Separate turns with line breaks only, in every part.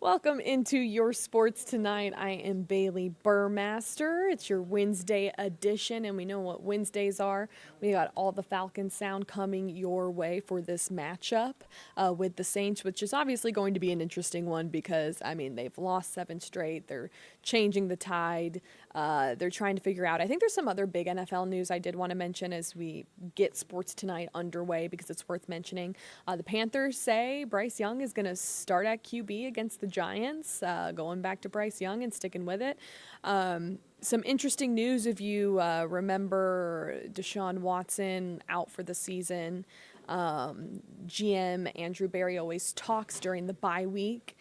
Welcome into your sports tonight. I am Bailey Burmaster. It's your Wednesday edition, and we know what Wednesdays are. We got all the Falcons sound coming your way for this matchup with the Saints, which is obviously going to be an interesting one because, they've lost 7 straight. They're changing the tide. They're trying to figure out. I think there's some other big NFL news I did want to mention as we get sports tonight underway because it's worth mentioning. The Panthers say Bryce Young is going to start at QB against the Giants, going back to Bryce Young and sticking with it. Some interesting news if you remember Deshaun Watson out for the season. GM Andrew Berry always talks during the bye week.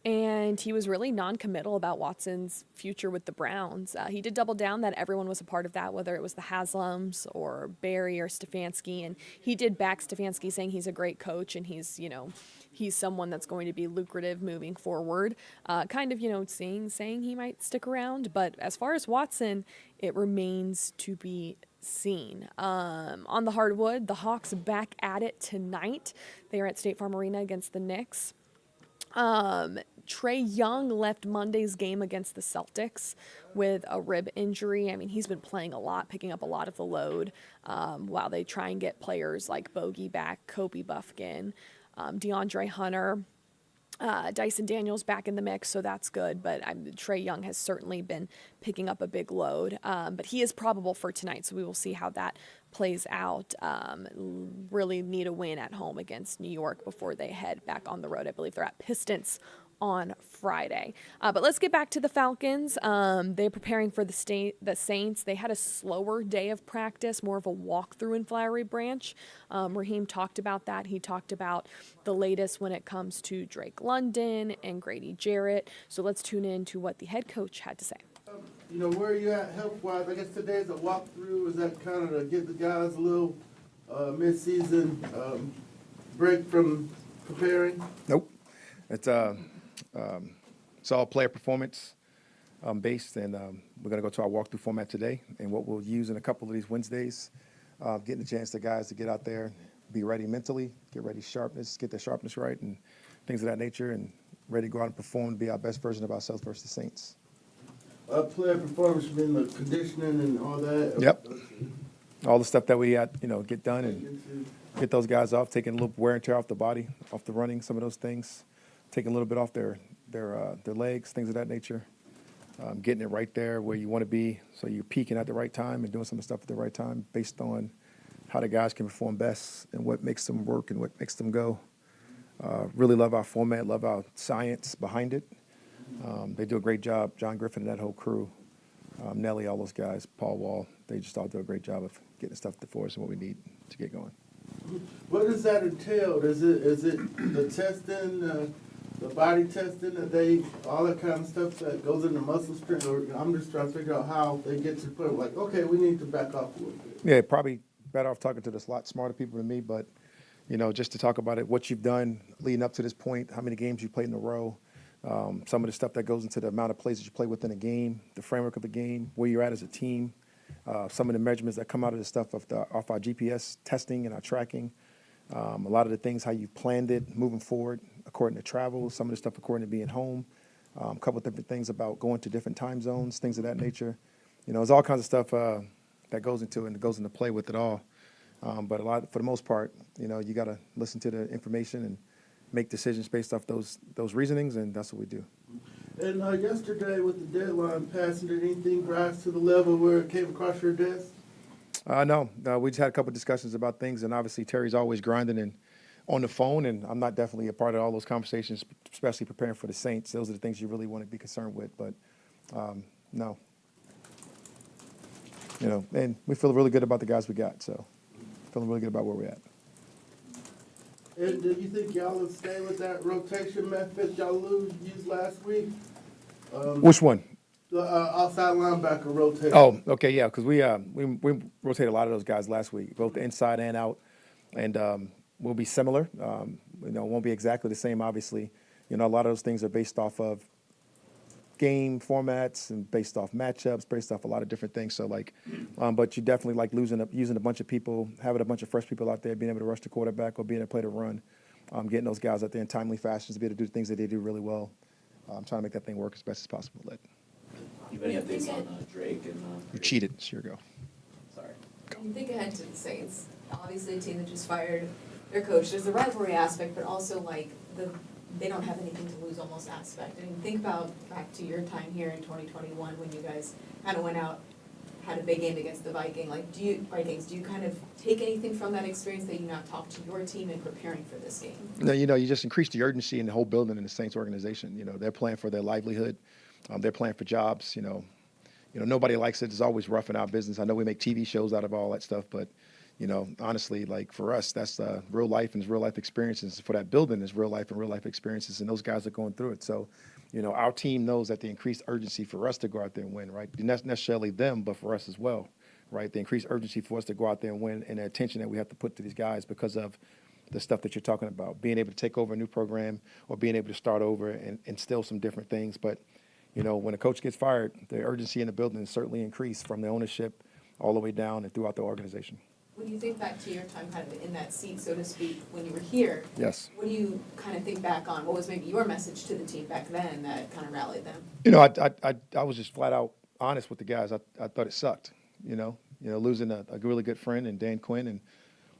And he was really non-committal about Watson's future with the Browns. He did double down that everyone was a part of that, whether it was the Haslams or Barry or Stefanski. And he did back Stefanski, saying he's a great coach and he's someone that's going to be lucrative moving forward. Saying he might stick around. But as far as Watson, it remains to be seen. On the hardwood, the Hawks back at it tonight. They are at State Farm Arena against the Knicks. Trae Young left Monday's game against the Celtics with a rib injury. He's been playing a lot, picking up a lot of the load while they try and get players like Bogey back, Kobe Buffkin, DeAndre Hunter. Dyson Daniels back in the mix, so that's good. But Trae Young has certainly been picking up a big load. But he is probable for tonight, so we will see how that plays out. Really need a win at home against New York before they head back on the road. I believe they're at Pistons on Friday. But let's get back to the Falcons. They're preparing for the Saints. They had a slower day of practice, more of a walkthrough in Flowery Branch. Raheem talked about that. He talked about the latest when it comes to Drake London and Grady Jarrett. So let's tune in to what the head coach had to say.
Where are you at health-wise? I guess today's a walkthrough. Is that kind of to give the guys a little mid-season break from preparing?
Nope. It's all player performance based, and we're going to go to our walkthrough format today. And what we'll use in a couple of these Wednesdays, getting a chance to guys to get out there, be ready mentally, get their sharpness right, and things of that nature, and ready to go out and perform and be our best version of ourselves versus the Saints.
Player performance, mean the conditioning and all that?
Yep. All the stuff that we get done and get those guys off, taking a little wear and tear off the body, off the running, some of those things, taking a little bit off their legs, things of that nature, getting it right there where you want to be, so you're peaking at the right time and doing some of the stuff at the right time based on how the guys can perform best and what makes them work and what makes them go. Really love our format, love our science behind it. They do a great job. John Griffin and that whole crew, Nelly, all those guys, Paul Wall, they just all do a great job of getting stuff for us and what we need to get going.
What does that entail? Is it the testing, the body testing, all that kind of stuff that goes into muscle strength? Or I'm just trying to figure out how they get to the point where, like, okay, we need to back off a little bit.
Yeah, probably better off talking to a lot smarter people than me, but, just to talk about it, what you've done leading up to this point, how many games you played in a row, some of the stuff that goes into the amount of plays that you play within a game, the framework of the game, where you're at as a team, some of the measurements that come out of the stuff off our GPS testing and our tracking, a lot of the things, how you planned it moving forward according to travel, some of the stuff according to being home, a couple of different things about going to different time zones, things of that nature. There's all kinds of stuff that goes into it and goes into play with it all. But for the most part, you got to listen to the information and make decisions based off those reasonings, and that's what we do.
And yesterday with the deadline passing, did anything rise to the level where it came across your desk?
No, we just had a couple of discussions about things, and obviously Terry's always grinding and on the phone, and I'm not definitely a part of all those conversations, especially preparing for the Saints. Those are the things you really want to be concerned with, but no. And we feel really good about the guys we got, so feeling really good about where we're at.
And do you think y'all will stay with that rotation method y'all used last week?
Which one?
The outside linebacker rotation.
Oh, okay, yeah, because we rotated a lot of those guys last week, both the inside and out, and we'll be similar. It won't be exactly the same, obviously. A lot of those things are based off of game formats and based off matchups, based off a lot of different things. So, but you definitely like using a bunch of people, having a bunch of fresh people out there, being able to rush the quarterback or being able to play the run. getting those guys out there in timely fashions to be able to do the things that they do really well. Trying to make that thing work as best as possible.
You have any updates on Drake and
You cheated. Sure go.
Sorry.
When you think ahead to the Saints, obviously a team that just fired their coach, there's the rivalry aspect, but also like they don't have anything to lose almost aspect. I mean, think about back to your time here in 2021 when you guys kind of went out, had a big game against the Vikings. Do you kind of take anything from that experience that you now talk to your team in preparing for this game?
No, you just increase the urgency in the whole building in the Saints organization. They're playing for their livelihood. They're playing for jobs. Nobody likes it. It's always rough in our business. I know we make TV shows out of all that stuff, but honestly, like for us, that's real life and it's real life experiences. For that building, is real life and real life experiences, and those guys are going through it. So, our team knows that the increased urgency for us to go out there and win, right? Not necessarily them, but for us as well, right? The increased urgency for us to go out there and win, and the attention that we have to put to these guys because of the stuff that you're talking about, being able to take over a new program or being able to start over and instill some different things. But when a coach gets fired, the urgency in the building is certainly increased from the ownership all the way down and throughout the organization.
When you think back to your time kind of in that seat, so to speak, when you were here,
Yes.
what do you kind of think back on? What was maybe your message to the team back then that kind of rallied them?
I was just flat out honest with the guys. I thought it sucked, losing a really good friend in Dan Quinn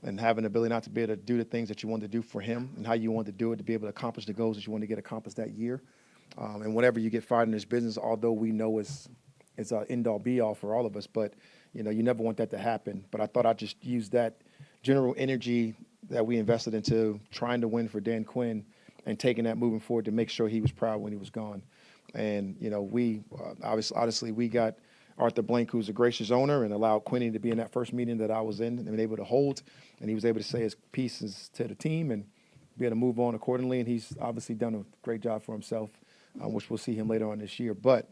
and having the ability not to be able to do the things that you wanted to do for him and how you wanted to do it to be able to accomplish the goals that you wanted to get accomplished that year. And whenever you get fired in this business, although we know it's an end-all be-all for all of us, but, you never want that to happen. But I thought I'd just use that general energy that we invested into trying to win for Dan Quinn and taking that moving forward to make sure he was proud when he was gone. And, we obviously we got Arthur Blank, who's a gracious owner, and allowed Quinny to be in that first meeting that I was in and been able to hold. And he was able to say his pieces to the team and be able to move on accordingly. And he's obviously done a great job for himself, which we'll see him later on this year. But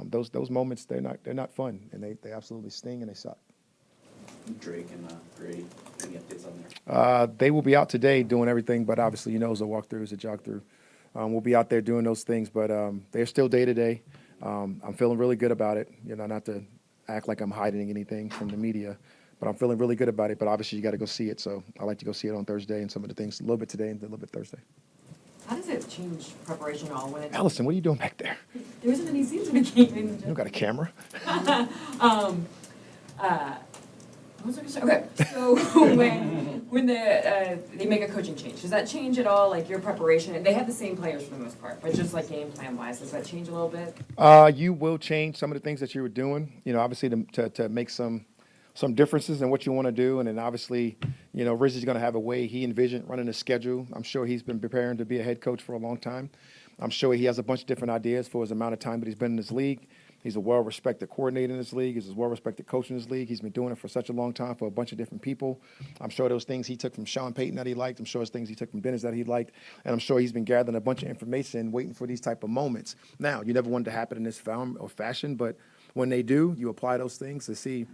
those moments, they're not fun, and they absolutely sting and they suck.
Drake and Grady, any updates on there?
They will be out today doing everything, but obviously, it's a walkthrough, it's a jog through. We'll be out there doing those things, but they're still day to day. I'm feeling really good about it. Not to act like I'm hiding anything from the media, but I'm feeling really good about it. But obviously, you got to go see it. So I like to go see it on Thursday and some of the things a little bit today and a little bit Thursday.
How does it change preparation at all when it's...
Allison, what are you doing back there?
There isn't any scenes in the game.
You don't got a camera?
What was I gonna say? Okay, so when they make a coaching change, does that change at all, like your preparation? They have the same players for the most part, but just like game plan wise, does that change a little bit?
You will change some of the things that you were doing, obviously to make some differences in what you want to do. And then obviously, Rizzy's going to have a way he envisioned running a schedule. I'm sure he's been preparing to be a head coach for a long time. I'm sure he has a bunch of different ideas for his amount of time that he's been in this league. He's a well-respected coordinator in this league. He's a well-respected coach in this league. He's been doing it for such a long time for a bunch of different people. I'm sure those things he took from Sean Payton that he liked. I'm sure those things he took from Dennis that he liked. And I'm sure he's been gathering a bunch of information waiting for these type of moments. Now, you never want it to happen in this form or fashion, but when they do, you apply those things to see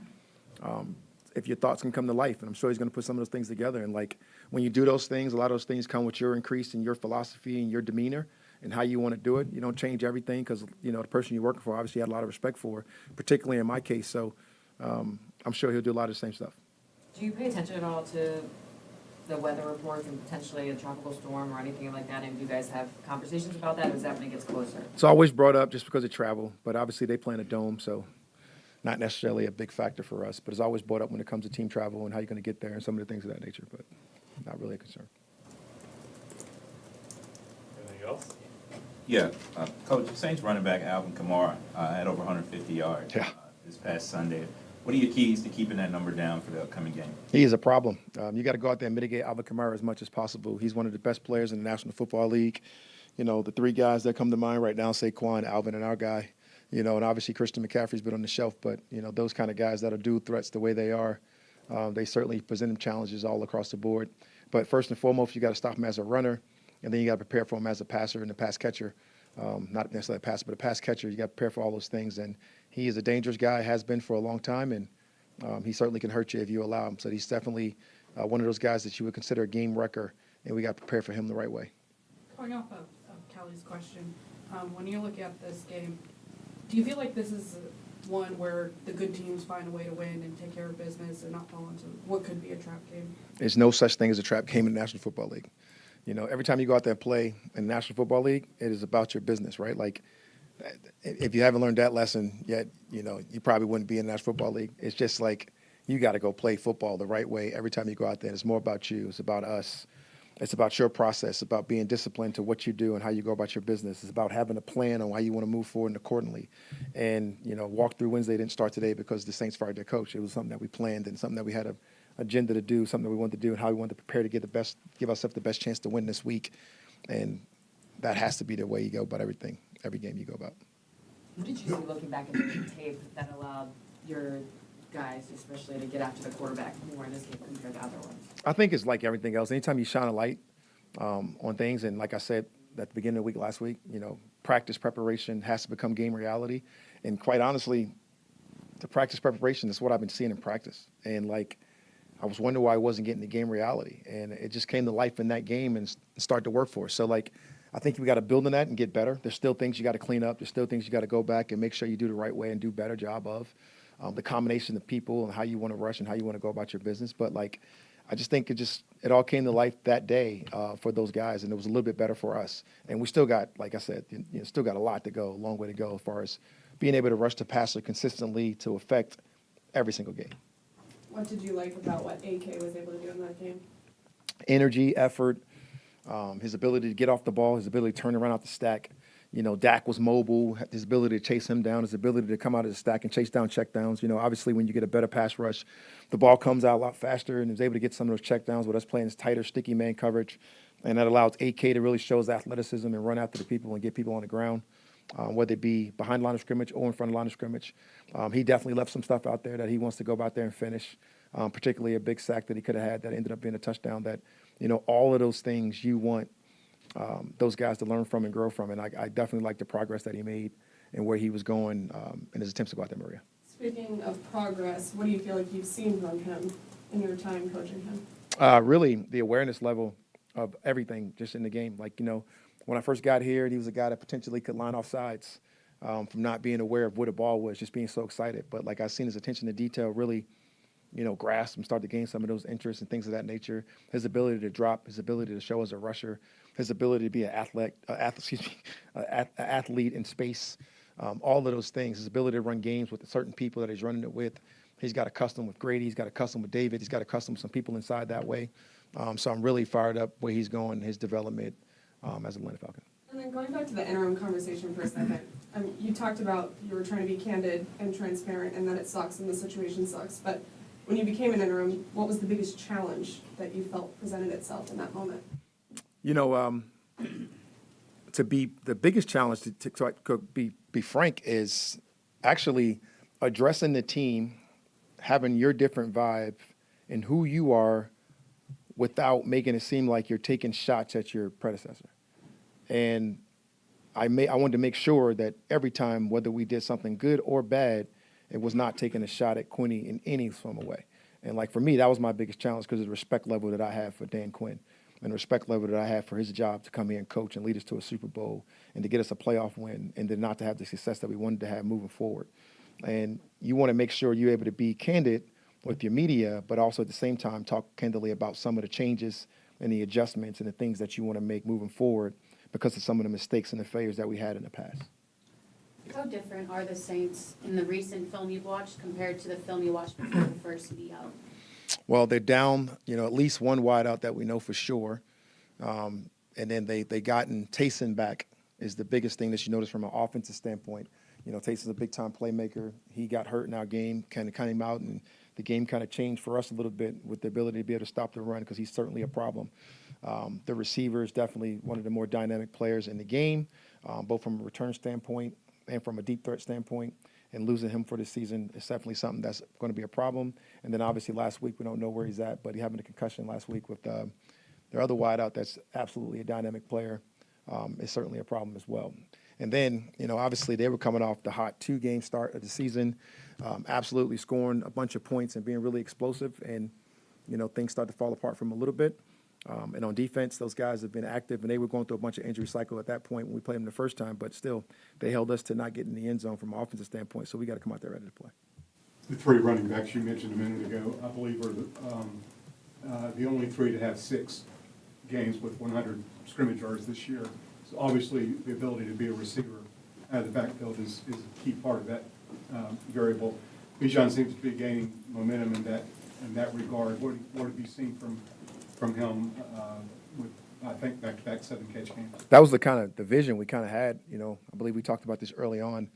if your thoughts can come to life. And I'm sure he's going to put some of those things together. And like when you do those things, a lot of those things come with your increase in your philosophy and your demeanor and how you want to do it. You don't change everything because, the person you're working for obviously had a lot of respect for, particularly in my case. So I'm sure he'll do a lot of the same stuff.
Do you pay attention at all to the weather reports and potentially a tropical storm or anything like that? And do you guys have conversations about that, or is that when it gets closer?
It's always brought up just because of travel, but obviously they play in a dome, so not necessarily a big factor for us. But it's always brought up when it comes to team travel and how you're going to get there and some of the things of that nature, but not really a concern.
Anything else?
Yeah, Coach, Saints running back Alvin Kamara had over 150 yards this past Sunday. What are your keys to keeping that number down for the upcoming game?
He is a problem. You got to go out there and mitigate Alvin Kamara as much as possible. He's one of the best players in the National Football League. The three guys that come to mind right now, Saquon, Alvin, and our guy. And obviously Christian McCaffrey's been on the shelf, but, those kind of guys that'll do threats the way they are, they certainly present them challenges all across the board. But first and foremost, you got to stop him as a runner. And then you got to prepare for him as a passer and a pass catcher. Not necessarily a passer, but a pass catcher. You got to prepare for all those things. And he is a dangerous guy, has been for a long time, and he certainly can hurt you if you allow him. So he's definitely one of those guys that you would consider a game wrecker, and we got to prepare for him the right way.
Going off of Kelly's question, when you look at this game, do you feel like this is one where the good teams find a way to win and take care of business and not fall into what could be a trap game?
There's no such thing as a trap game in the National Football League. You know, every time you go out there and play in the National Football League, it is about your business, right? Like, if you haven't learned that lesson yet, you know, you probably wouldn't be in the National Football League. It's just like you got to go play football the right way every time you go out there. It's more about you. It's about us. It's about your process. It's about being disciplined to what you do and how you go about your business. It's about having a plan on how you want to move forward and accordingly. And, you know, Walk Through Wednesday didn't start today because the Saints fired their coach. It was something that we planned and something that we had an agenda to do, something that we wanted to do, and how we wanted to prepare to give ourselves the best chance to win this week. And that has to be the way you go about everything, every game you go about.
What did you see looking back at the tape that allowed your guys, especially, to get after the quarterback more in this game compared to other ones?
I think it's like everything else. Anytime you shine a light on things, and like I said at the beginning of the week last week, you know, practice preparation has to become game reality. And quite honestly, the practice preparation is what I've been seeing in practice. And like, I was wondering why I wasn't getting the game reality. And it just came to life in that game and started to work for us. So like, I think we got to build on that and get better. There's still things you got to clean up. There's still things you got to go back and make sure you do the right way and do a better job of. The combination of people and how you want to rush and how you want to go about your business. But like, I just think it all came to life that day for those guys, and it was a little bit better for us. And we still got, like I said, you know, still got a lot to go, a long way to go as far as being able to rush the passer consistently to affect every single game.
What did you like about what AK was able to do in that game?
Energy, effort, his ability to get off the ball, his ability to turn around out the stack. You know, Dak was mobile, his ability to chase him down, his ability to come out of the stack and chase down checkdowns. You know, obviously when you get a better pass rush, the ball comes out a lot faster, and he was able to get some of those checkdowns with us playing this tighter, sticky man coverage. And that allows AK to really show his athleticism and run after the people and get people on the ground, whether it be behind the line of scrimmage or in front of the line of scrimmage. He definitely left some stuff out there that he wants to go out there and finish, particularly a big sack that he could have had that ended up being a touchdown. That, you know, all of those things you want those guys to learn from and grow from. And I definitely like the progress that he made and where he was going in his attempts to go out there, Maria.
Speaking of progress, what do you feel like you've seen from him in your time coaching him?
Really, the awareness level of everything just in the game. Like, you know, when I first got here, he was a guy that potentially could line off sides from not being aware of what a ball was, just being so excited. But, like, I've seen his attention to detail really, you know, grasp and start to gain some of those interests and things of that nature. His ability to drop, his ability to show as a rusher, his ability to be an athlete in space, all of those things. His ability to run games with the certain people that he's running it with. He's got a custom with Grady. He's got a custom with David. He's got a custom with some people inside that way. So I'm really fired up where he's going, his development as a Atlanta Falcon.
And then going back to the interim conversation for a second, you talked about you were trying to be candid and transparent and that it sucks and the situation sucks. But when you became an interim, what was the biggest challenge that you felt presented itself in that moment?
You know, to be the biggest challenge to be frank is actually addressing the team, having your different vibe and who you are without making it seem like you're taking shots at your predecessor. And I wanted to make sure that every time, whether we did something good or bad, it was not taking a shot at Quinny in any form of way. And like for me, that was my biggest challenge because of the respect level that I have for Dan Quinn and the respect level that I have for his job to come here and coach and lead us to a Super Bowl and to get us a playoff win and then not to have the success that we wanted to have moving forward. And you want to make sure you're able to be candid with your media, but also at the same time talk candidly about some of the changes and the adjustments and the things that you want to make moving forward because of some of the mistakes and the failures that we had in the past.
How different are the Saints in the recent film you've watched compared to the film you watched before the first be out?
Well, they're down, you know, at least one wideout that we know for sure. And then they gotten Taysom back is the biggest thing that you notice from an offensive standpoint. You know, Taysom's a big-time playmaker. He got hurt in our game, kind of came out, and the game kind of changed for us a little bit with the ability to be able to stop the run because he's certainly a problem. The receiver is definitely one of the more dynamic players in the game, both from a return standpoint and from a deep threat standpoint. And losing him for the season is definitely something that's going to be a problem. And then obviously last week, we don't know where he's at, but he having a concussion last week with their other wideout that's absolutely a dynamic player is certainly a problem as well. And then, you know, obviously they were coming off the hot 2-game start of the season, absolutely scoring a bunch of points and being really explosive. And, you know, things start to fall apart from a little bit. And on defense, those guys have been active, and they were going through a bunch of injury cycle at that point when we played them the first time. But still, they held us to not get in the end zone from an offensive standpoint. So we got to come out there ready to play.
The 3 running backs you mentioned a minute ago, I believe, are the only 3 to have 6 games with 100 scrimmage yards this year. So obviously, the ability to be a receiver out of the backfield is a key part of that variable. Bijan seems to be gaining momentum in that regard. What have you seen from him with, I think, back-to-back 7-catch games?
That was the vision we kind of had. I believe we talked about this early on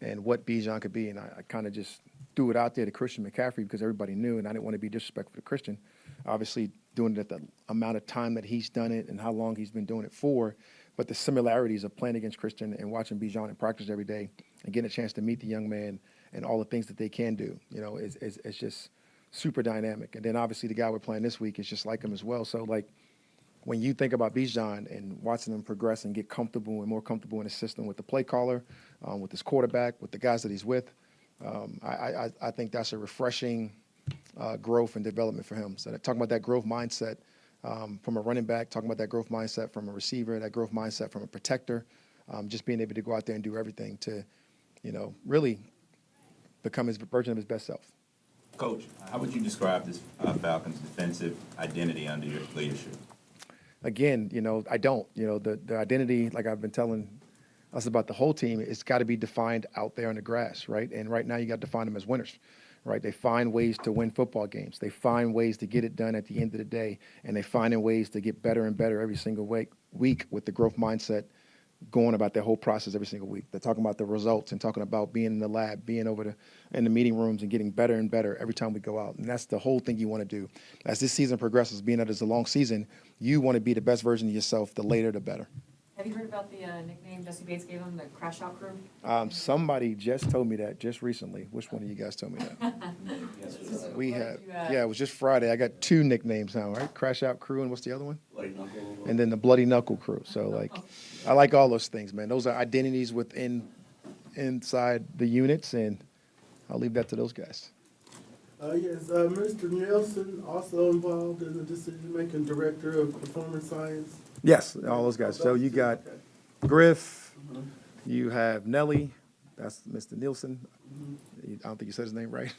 and what Bijan could be, and I kind of just threw it out there to Christian McCaffrey because everybody knew, and I didn't want to be disrespectful to Christian. Obviously, doing it at the amount of time that he's done it and how long he's been doing it for, but the similarities of playing against Christian and watching Bijan in practice every day and getting a chance to meet the young man and all the things that they can do, it's just super dynamic. And then obviously the guy we're playing this week is just like him as well. So when you think about Bijan and watching him progress and get comfortable and more comfortable in the system with the play caller, with his quarterback, with the guys that he's with, I think that's a refreshing growth and development for him. So talking about that growth mindset from a running back, talking about that growth mindset from a receiver, that growth mindset from a protector, just being able to go out there and do everything to, really become his version of his best self.
Coach, how would you describe this Falcons' defensive identity under your leadership?
Again, I don't. The identity, like I've been telling us about the whole team, it's got to be defined out there on the grass, right? And right now you got to define them as winners, right? They find ways to win football games. They find ways to get it done at the end of the day, and they find ways to get better and better every single week with the growth mindset going about their whole process every single week. They're talking about the results and talking about being in the lab, being in the meeting rooms and getting better and better every time we go out. And that's the whole thing you want to do. As this season progresses, being that it's a long season, you want to be the best version of yourself. The later, the better.
Have you heard about the nickname Jesse Bates gave him, the Crash Out Crew?
Somebody just told me that just recently. Which one of you guys told me that? We have. Yeah, it was just Friday. I got 2 nicknames now, right? Crash Out Crew, and what's the other one?
Bloody Knuckle.
And then the Bloody Knuckle Crew. So I like all those things, man. Those are identities inside the units, and I'll leave that to those guys.
Yes, Mr. Nielsen also involved in the decision-making, director of performance science.
Yes, all those guys. So you got Griff, you have Nelly, that's Mr. Nielsen. I don't think you said his name right.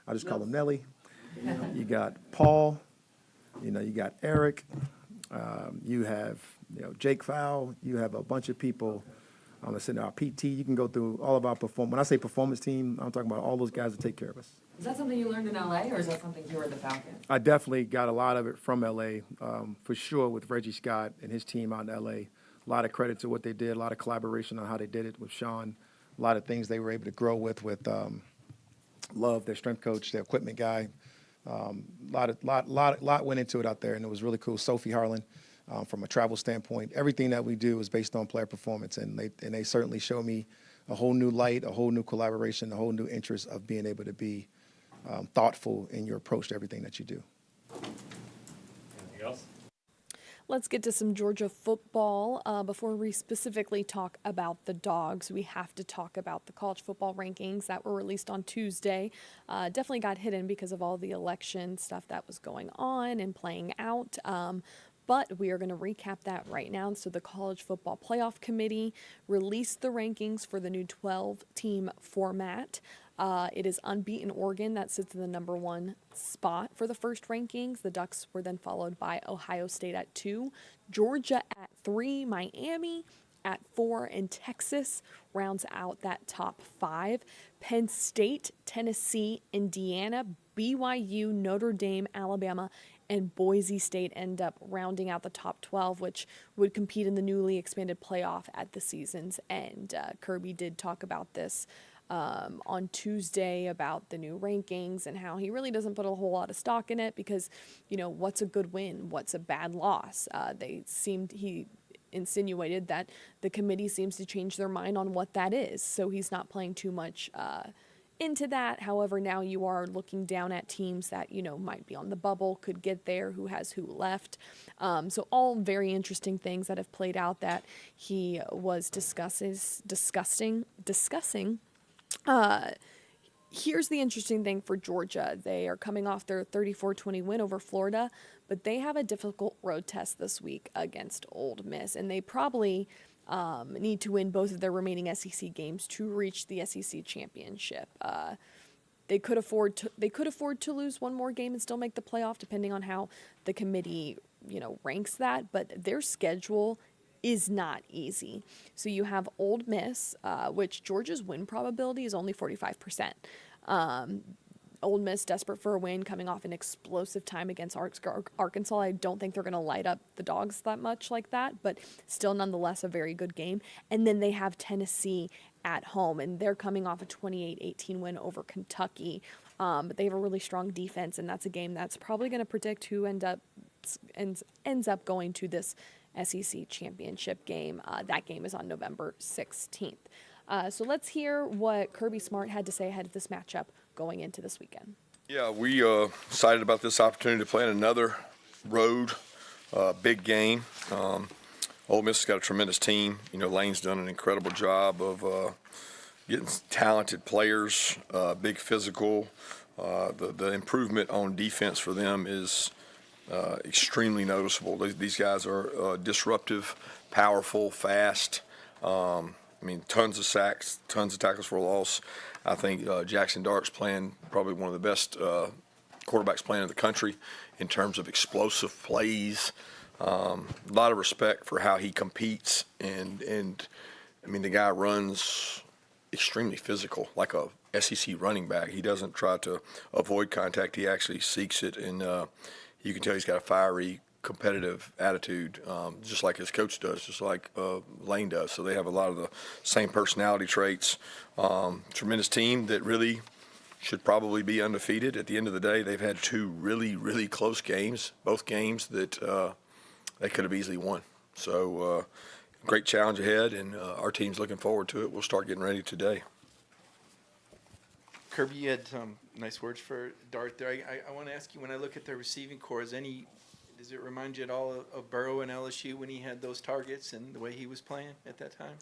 I just call him Nelly. You got Paul, you got Eric, you have Jake Fowl, you have a bunch of people. I'm sitting there, our PT, you can go through all of our when I say performance team, I'm talking about all those guys that take care of us.
Is that something you learned in LA, or is that something here at the Falcons?
I definitely got a lot of it from LA, for sure, with Reggie Scott and his team out in LA. A lot of credit to what they did, a lot of collaboration on how they did it with Sean, a lot of things they were able to grow with Love, their strength coach, their equipment guy. Lot went into it out there, and it was really cool. Sophie Harlan, from a travel standpoint, everything that we do is based on player performance, and they certainly show me a whole new light, a whole new collaboration, a whole new interest of being able to be thoughtful in your approach to everything that you do.
Anything else?
Let's get to some Georgia football. Before we specifically talk about the Dogs, we have to talk about the college football rankings that were released on Tuesday. Definitely got hidden because of all the election stuff that was going on and playing out. But we are going to recap that right now. So the College Football Playoff Committee released the rankings for the new 12-team format. It is unbeaten Oregon that sits in the number 1 spot for the first rankings. The Ducks were then followed by Ohio State at 2, Georgia at 3, Miami at 4, and Texas rounds out that top 5. Penn State, Tennessee, Indiana, BYU, Notre Dame, Alabama, and Boise State end up rounding out the top 12, which would compete in the newly expanded playoff at the season's end. Kirby did talk about this on Tuesday about the new rankings and how he really doesn't put a whole lot of stock in it because, what's a good win? What's a bad loss? He insinuated that the committee seems to change their mind on what that is. So he's not playing too much into that. However, now you are looking down at teams that, might be on the bubble, could get there, who has who left. So all very interesting things that have played out that he was discussing. Here's the interesting thing for Georgia. They are coming off their 34-20 win over Florida, but they have a difficult road test this week against Ole Miss, and they probably need to win both of their remaining SEC games to reach the SEC championship. They could afford to lose one more game and still make the playoff, depending on how the committee ranks that, but their schedule is not easy. So you have Ole Miss, which Georgia's win probability is only 45%. Ole Miss desperate for a win, coming off an explosive time against Arkansas. I don't think they're going to light up the Dogs that much like that, but still nonetheless a very good game. And then they have Tennessee at home, and they're coming off a 28-18 win over Kentucky. But they have a really strong defense, and that's a game that's probably going to predict who ends up going to this SEC championship game. That game is on November 16th. So let's hear what Kirby Smart had to say ahead of this matchup going into this weekend.
Yeah, we excited about this opportunity to play in another road big game. Ole Miss has got a tremendous team. Lane's done an incredible job of getting talented players, big physical. The improvement on defense for them is extremely noticeable. These guys are disruptive, powerful, fast. Tons of sacks, tons of tackles for a loss. I think Jackson Dart's playing probably one of the best quarterbacks playing in the country in terms of explosive plays. A lot of respect for how he competes, and the guy runs extremely physical, like a SEC running back. He doesn't try to avoid contact. He actually seeks it, and you can tell he's got a fiery, competitive attitude, just like his coach does, just like Lane does. So they have a lot of the same personality traits. Tremendous team that really should probably be undefeated. At the end of the day, they've had two really, really close games, both games that they could have easily won. So great challenge ahead, and our team's looking forward to it. We'll start getting ready today.
Kirby, you had some nice words for Dart there. I want to ask you, when I look at the receiving corps, does it remind you at all of Burrow and LSU when he had those targets and the way he was playing at that time?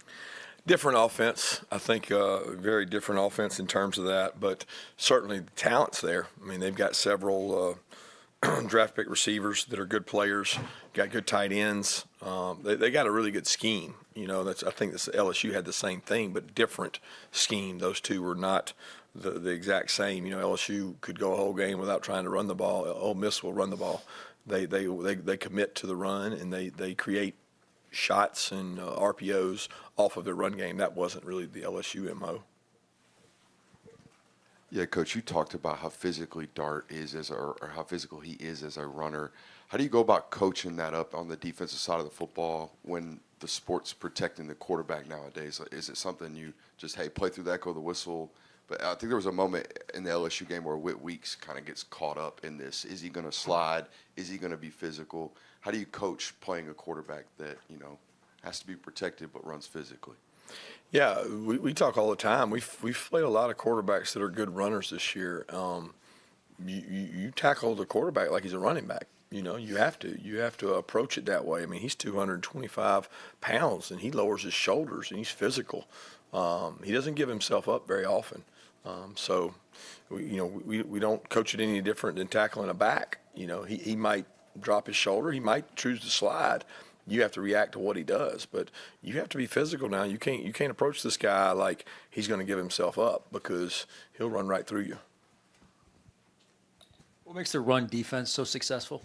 Different offense. I think very different offense in terms of that, but certainly the talent's there. They've got several draft pick receivers that are good players, got good tight ends. They got a really good scheme. I think LSU had the same thing, but different scheme. Those two were not the exact same. LSU could go a whole game without trying to run the ball. Ole Miss will run the ball. They commit to the run, and they create shots and RPOs off of their run game. That wasn't really the LSU MO.
Yeah, Coach, you talked about how physically Dart is or how physical he is as a runner. How do you go about coaching that up on the defensive side of the football when the sport's protecting the quarterback nowadays? Is it something you just, hey, play through that, go the whistle? But I think there was a moment in the LSU game where Whit Weeks kind of gets caught up in this. Is he going to slide? Is he going to be physical? How do you coach playing a quarterback that, has to be protected but runs physically?
Yeah, we talk all the time. We've played a lot of quarterbacks that are good runners this year. You tackle the quarterback like he's a running back. You have to approach it that way. He's 225 pounds, and he lowers his shoulders, and he's physical. He doesn't give himself up very often. So we don't coach it any different than tackling a back. He might drop his shoulder. He might choose to slide. You have to react to what he does, but you have to be physical now. You can't approach this guy like he's going to give himself up, because he'll run right through you.
What makes the run defense so successful?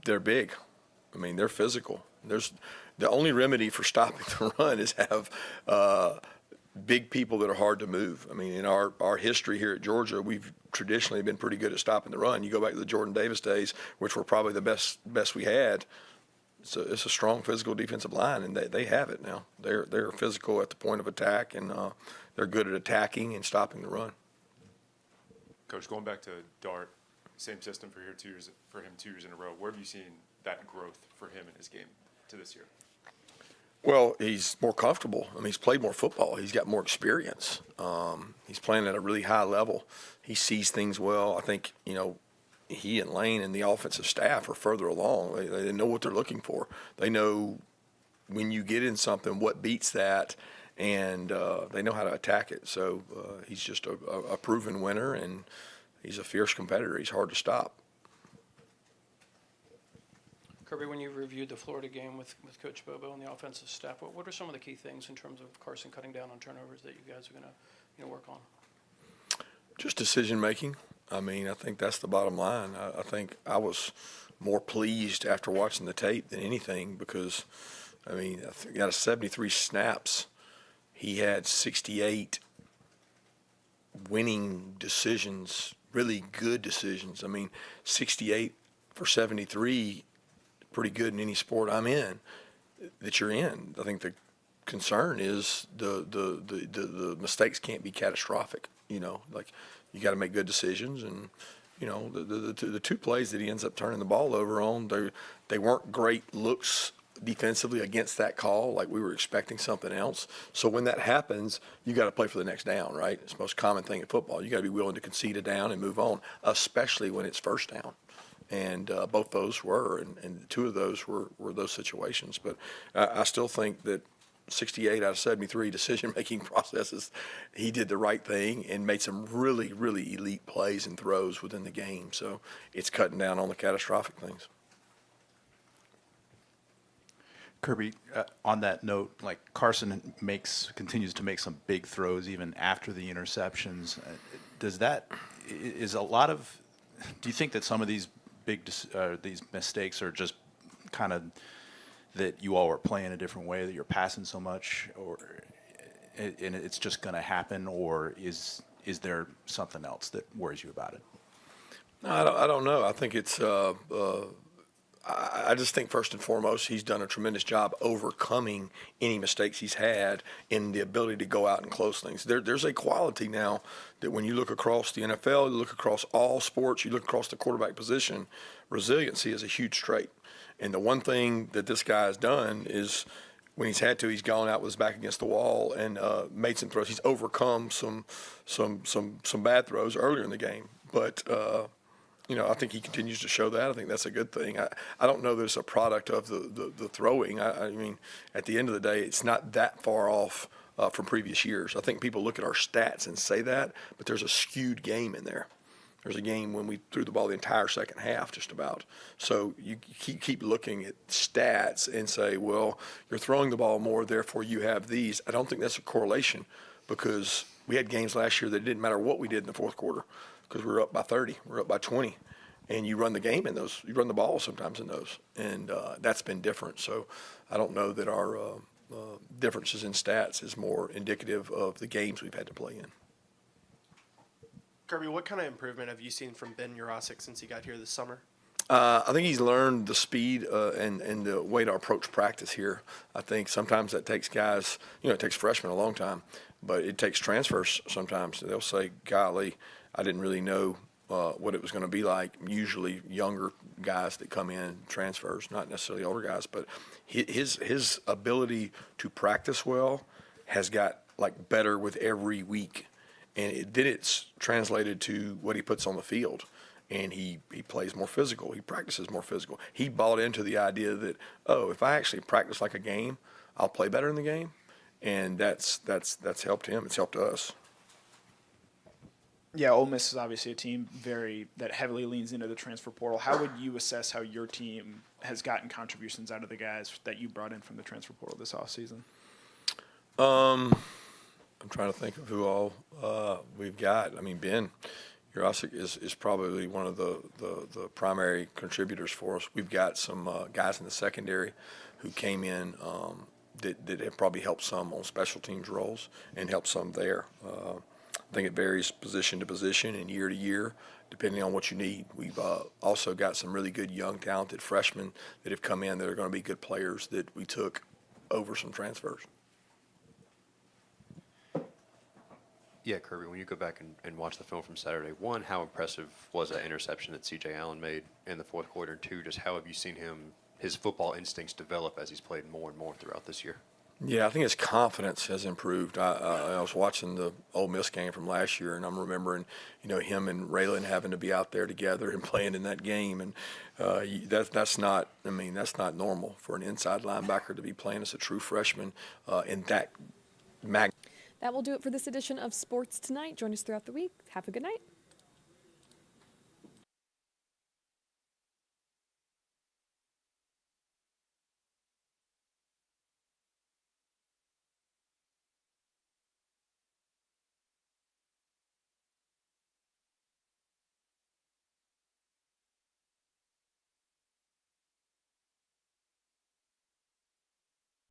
They're big. They're physical. The only remedy for stopping the run is have big people that are hard to move. In our history here at Georgia, we've traditionally been pretty good at stopping the run. You go back to the Jordan Davis days, which were probably the best we had. So it's a strong physical defensive line, and they have it now. They're physical at the point of attack, and they're good at attacking and stopping the run.
Coach, going back to Dart, same system for him 2 years in a row. Where have you seen that growth for him in his game to this year?
Well, he's more comfortable. He's played more football. He's got more experience. He's playing at a really high level. He sees things well. I think, he and Lane and the offensive staff are further along. They know what they're looking for. They know when you get in something, what beats that, and they know how to attack it. So he's just a proven winner, and he's a fierce competitor. He's hard to stop.
Kirby, when you reviewed the Florida game with Coach Bobo and the offensive staff, what are some of the key things in terms of Carson cutting down on turnovers that you guys are going to work on? Just decision making.
I think that's the bottom line. I think I was more pleased after watching the tape than anything because, I mean, out of 73 snaps, he had 68 winning decisions, really good decisions. I mean, 68 for 73, pretty good in any sport I'm in that you're in. I think the concern is the mistakes can't be catastrophic. You know, like you got to make good decisions, and you know the two plays that he ends up turning the ball over on, they weren't great looks defensively against that call. Like we were expecting something else. So when that happens, you got to play for the next down, right? It's the most common thing in football. You got to be willing to concede a down and move on, especially when it's first down. And both those were, and two of those were those situations. But I still think that 68 out of 73 decision-making processes, he did the right thing and made some really, really elite plays and throws within the game. So it's cutting down on the catastrophic things.
Kirby, on that note, like Carson continues to make some big throws even after the interceptions. Do you think that some of these these mistakes are just kind of that you all are playing a different way, that you're passing so much, and it's just going to happen, or is there something else that worries you about it?
I don't know. I think it's I just think first and foremost he's done a tremendous job overcoming any mistakes he's had in the ability to go out and close things. There's a quality now that when you look across the NFL, you look across all sports, you look across the quarterback position, resiliency is a huge trait. And the one thing that this guy has done is when he's had to, he's gone out with his back against the wall and made some throws. He's overcome some bad throws earlier in the game. But you know, I think he continues to show that. I think that's a good thing. I don't know that it's a product of the throwing. I mean, at the end of the day, it's not that far off from previous years. I think people look at our stats and say that, but there's a skewed game in there. There's a game when we threw the ball the entire second half, just about. So you keep looking at stats and say, well, you're throwing the ball more, therefore you have these. I don't think that's a correlation because we had games last year that it didn't matter what we did in the fourth quarter because we were up by 30, we're up by 20. And you run the game in those. You run the ball sometimes in those. And that's been different. So I don't know that our differences in stats is more indicative of the games we've had to play in.
Kirby, what kind of improvement have you seen from Ben Urosic since he got here this summer?
I think he's learned the speed and the way to approach practice here. I think sometimes that takes guys, you know, it takes freshmen a long time, but it takes transfers sometimes. They'll say, golly, I didn't really know what it was going to be like. Usually younger guys that come in, transfers, not necessarily older guys, but his ability to practice well has got like better with every week. And then it's translated to what he puts on the field. And he plays more physical. He practices more physical. He bought into the idea that, oh, if I actually practice like a game, I'll play better in the game. And that's helped him. It's helped us.
Yeah, Ole Miss is obviously a team that heavily leans into the transfer portal. How would you assess how your team has gotten contributions out of the guys that you brought in from the transfer portal this offseason?
I'm trying to think of who all we've got. I mean, Ben Urosic is probably one of the primary contributors for us. We've got some guys in the secondary who came in that have probably helped some on special teams roles and helped some there. I think it varies position to position and year to year, depending on what you need. We've also got some really good young, talented freshmen that have come in that are going to be good players that we took over some transfers.
Yeah, Kirby, when you go back and watch the film from Saturday, one, how impressive was that interception that C.J. Allen made in the fourth quarter? And two, just how have you seen his football instincts develop as he's played more and more throughout this year?
Yeah, I think his confidence has improved. I was watching the Ole Miss game from last year, and I'm remembering, you know, him and Raylan having to be out there together and playing in that game, and that's not normal for an inside linebacker to be playing as a true freshman in that magnitude.
That will do it for this edition of Sports Tonight. Join us throughout the week. Have a good night.